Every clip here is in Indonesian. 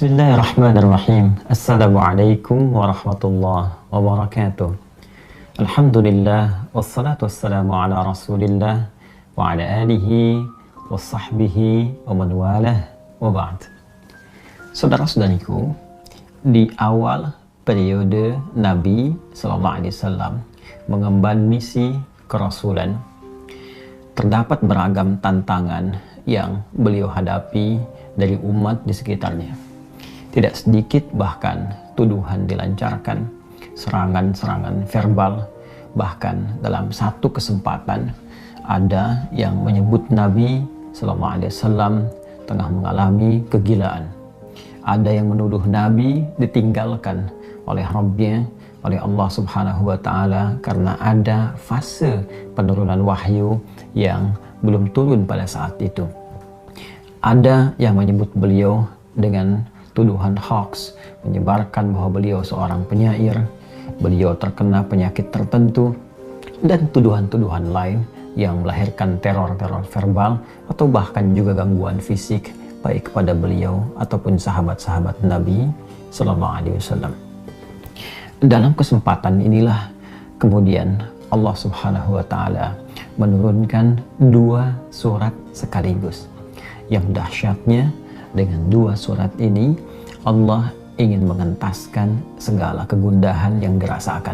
Bismillahirrahmanirrahim. Assalamualaikum warahmatullahi wabarakatuh. Alhamdulillah, wassalatu wassalamu ala rasulillah wa ala alihi wa sahbihi wa man walah wa ba'd. Saudara-saudariku, di awal periode Nabi SAW mengemban misi kerasulan, terdapat beragam tantangan yang beliau hadapi dari umat di sekitarnya. Tidak sedikit bahkan tuduhan dilancarkan, serangan-serangan verbal, bahkan dalam satu kesempatan ada yang menyebut Nabi SAW tengah mengalami kegilaan. Ada yang menuduh Nabi ditinggalkan oleh Rabbnya, oleh Allah Subhanahu wa Ta'ala, karena ada fase penurunan wahyu yang belum turun pada saat itu. Ada yang menyebut beliau dengan tuduhan hoax, menyebarkan bahwa beliau seorang penyair, beliau terkena penyakit tertentu, dan tuduhan-tuduhan lain yang melahirkan teror-teror verbal atau bahkan juga gangguan fisik baik kepada beliau ataupun sahabat-sahabat Nabi Sallallahu Alaihi Wasallam. Dalam kesempatan inilah kemudian Allah Subhanahu wa Ta'ala menurunkan dua surat sekaligus. Yang dahsyatnya, dengan dua surat ini Allah ingin mengentaskan segala kegundahan yang dirasakan.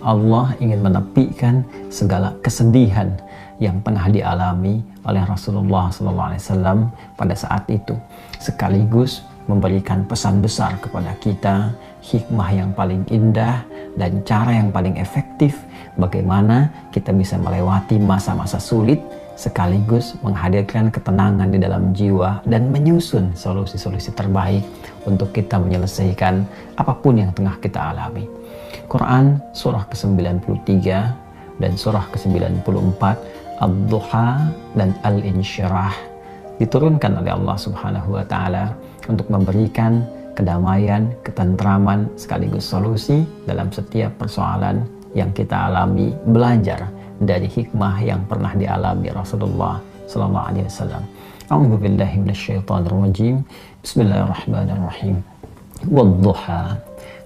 Allah ingin menepikan segala kesedihan yang tengah dialami oleh Rasulullah SAW pada saat itu, sekaligus memberikan pesan besar kepada kita, hikmah yang paling indah dan cara yang paling efektif bagaimana kita bisa melewati masa-masa sulit sekaligus menghadirkan ketenangan di dalam jiwa dan menyusun solusi-solusi terbaik untuk kita menyelesaikan apapun yang tengah kita alami. Quran surah ke-93 dan surah ke-94, Ad-Duha dan Al-Insyirah diturunkan oleh Allah Subhanahu wa Ta'ala untuk memberikan kedamaian, ketentraman sekaligus solusi dalam setiap persoalan yang kita alami, belajar dari hikmah yang pernah dialami Rasulullah sallallahu alaihi wasallam. A'udzu billahi minasyaitonir rajim. Bismillahirrahmanirrahim. Wad-duha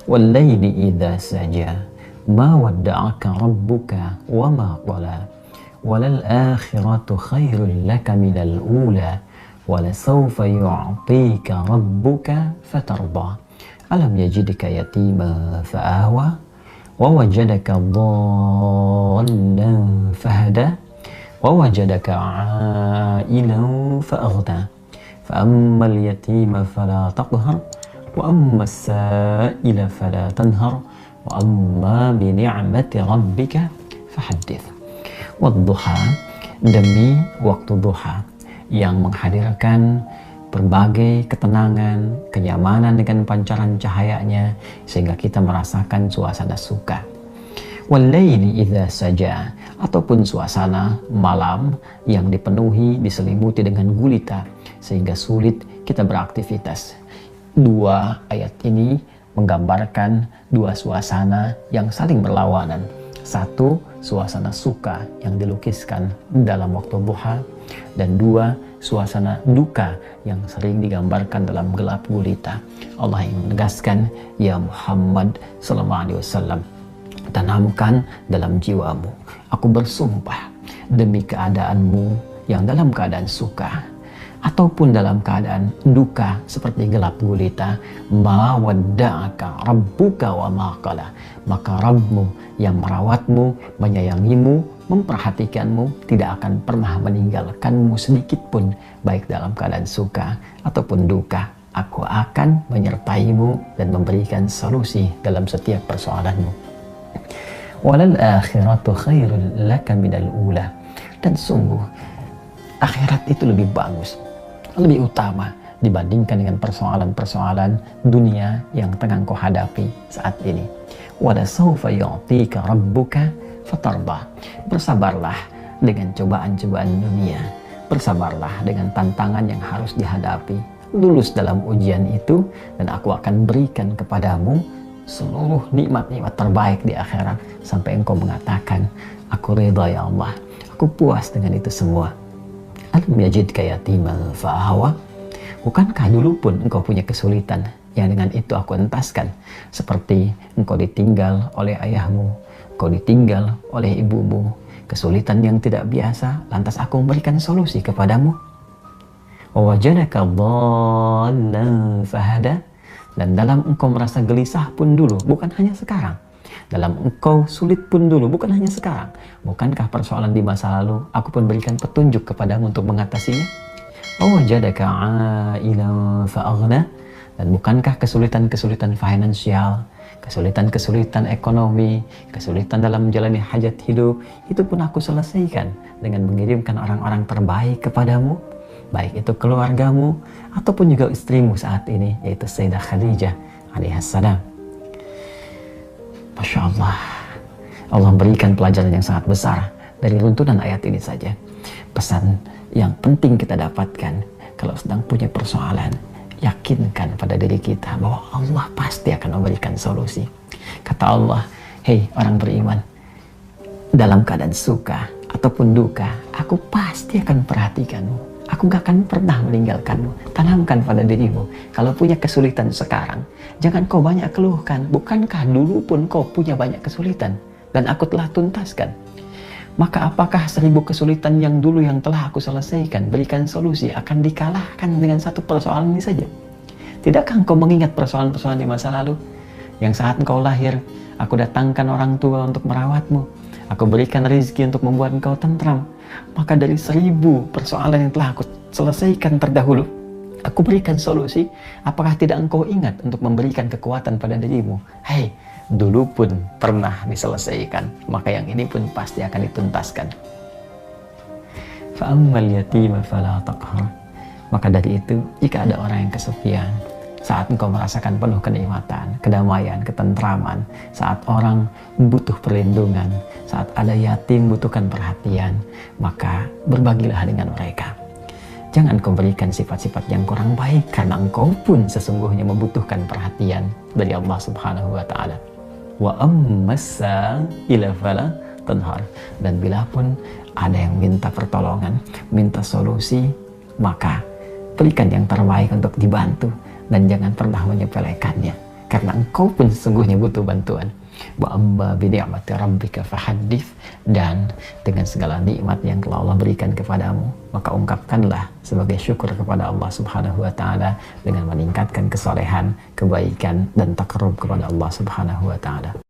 wal-laili idza saja ma wadda'aka rabbuka wa ma qala walal akhiratu khairul laka minal ula walasawfa yu'tika rabbuka fatarda alam yajidka yatima fa'awa ووجدك ضالا فهدى ووجدك عائلا فأغنى فأما اليتيم فلا تقهر وأما السائل فلا تنهر وأما بنعمة ربك فحدث. والضحى, demi waktu duha yang menghadirkan berbagai ketenangan, kenyamanan dengan pancaran cahayanya sehingga kita merasakan suasana suka. Wal-laili idza saja, ataupun suasana malam yang dipenuhi, diselimuti dengan gulita sehingga sulit kita beraktivitas. Dua ayat ini menggambarkan dua suasana yang saling berlawanan. Satu, suasana suka yang dilukiskan dalam waktu duha, dan dua, suasana duka yang sering digambarkan dalam gelap gulita. Allah yang menegaskan, ya Muhammad sallallahu alaihi wasallam, tanamkan dalam jiwamu, aku bersumpah demi keadaanmu yang dalam keadaan suka ataupun dalam keadaan duka seperti gelap gulita, ma wadda'aka rabbuka wa ma qala, maka Rabbmu yang merawatmu, menyayangimu, memperhatikanmu tidak akan pernah meninggalkanmu sedikit pun, baik dalam keadaan suka ataupun duka. Aku akan menyertaimu dan memberikan solusi dalam setiap persoalanmu. Walal akhiratu khairul laka minal ula, dan sungguh akhirat itu lebih bagus, lebih utama dibandingkan dengan persoalan-persoalan dunia yang tengah kau hadapi saat ini. Wala sawfa yu'tika rabbuka fatarda, bersabarlah dengan cobaan-cobaan dunia, bersabarlah dengan tantangan yang harus dihadapi, lulus dalam ujian itu dan aku akan berikan kepadamu seluruh nikmat-nikmat terbaik di akhirat sampai engkau mengatakan, aku ridha ya Allah, aku puas dengan itu semua. Alam yajidka yatiman fa'awa, Bukankah dulu pun engkau punya kesulitan yang dengan itu aku entaskan, seperti engkau ditinggal oleh ayahmu, engkau ditinggal oleh ibumu, kesulitan yang tidak biasa, lantas aku memberikan solusi kepadamu. Wawajadaka dhallan fahada, dan dalam engkau merasa gelisah pun dulu, bukan hanya sekarang. Dalam engkau sulit pun dulu, bukan hanya sekarang. Bukankah persoalan di masa lalu aku pun berikan petunjuk kepadamu untuk mengatasinya? Wawajadaka ailan fa'aghna, dan bukankah kesulitan-kesulitan finansial, kesulitan-kesulitan ekonomi, kesulitan dalam menjalani hajat hidup, itu pun aku selesaikan dengan mengirimkan orang-orang terbaik kepadamu, baik itu keluargamu ataupun juga istrimu saat ini, yaitu Sayyidah Khadijah alaihassalam. Masya Allah, Allah berikan pelajaran yang sangat besar dari runtunan ayat ini saja. Pesan yang penting kita dapatkan kalau sedang punya persoalan, yakinkan pada diri kita bahwa Allah pasti akan memberikan solusi. Kata Allah, hei orang beriman, dalam keadaan suka ataupun duka, aku pasti akan perhatikanmu. Aku gak akan pernah meninggalkanmu. Tanamkan pada dirimu, kalau punya kesulitan sekarang, jangan kau banyak keluhkan. Bukankah dulu pun kau punya banyak kesulitan dan aku telah tuntaskan? Maka apakah 1000 kesulitan yang dulu yang telah aku selesaikan, berikan solusi, akan dikalahkan dengan satu persoalan ini saja? Tidakkah engkau mengingat persoalan-persoalan di masa lalu? Yang saat engkau lahir, aku datangkan orang tua untuk merawatmu. Aku berikan rezeki untuk membuat engkau tentram. Maka dari 1000 persoalan yang telah aku selesaikan terdahulu, aku berikan solusi. Apakah tidak engkau ingat untuk memberikan kekuatan pada dirimu? Hei, dulu pun pernah diselesaikan, maka yang ini pun pasti akan dituntaskan. Fa'ammal yatima fala taqhar. Maka dari itu, jika ada orang yang kesepian, saat engkau merasakan penuh kenikmatan, kedamaian, ketentraman, saat orang butuh perlindungan, saat ada yatim butuhkan perhatian, maka berbagilah dengan mereka. Jangan kau berikan sifat-sifat yang kurang baik, karena engkau pun sesungguhnya membutuhkan perhatian dari Allah Subhanahu wa Ta'ala. Wa ammassa ila fala tanhar. Dan bila pun ada yang minta pertolongan, minta solusi, maka berikan yang terbaik untuk dibantu. Dan jangan pernah menyepelekannya, karena engkau pun sesungguhnya butuh bantuan. Wa amma bi ni'mati rabbika fahaddits, dan dengan segala nikmat yang telah Allah berikan kepadamu, maka ungkapkanlah sebagai syukur kepada Allah Subhanahu wa Ta'ala dengan meningkatkan kesolehan, kebaikan, dan takarrub kepada Allah Subhanahu wa Ta'ala.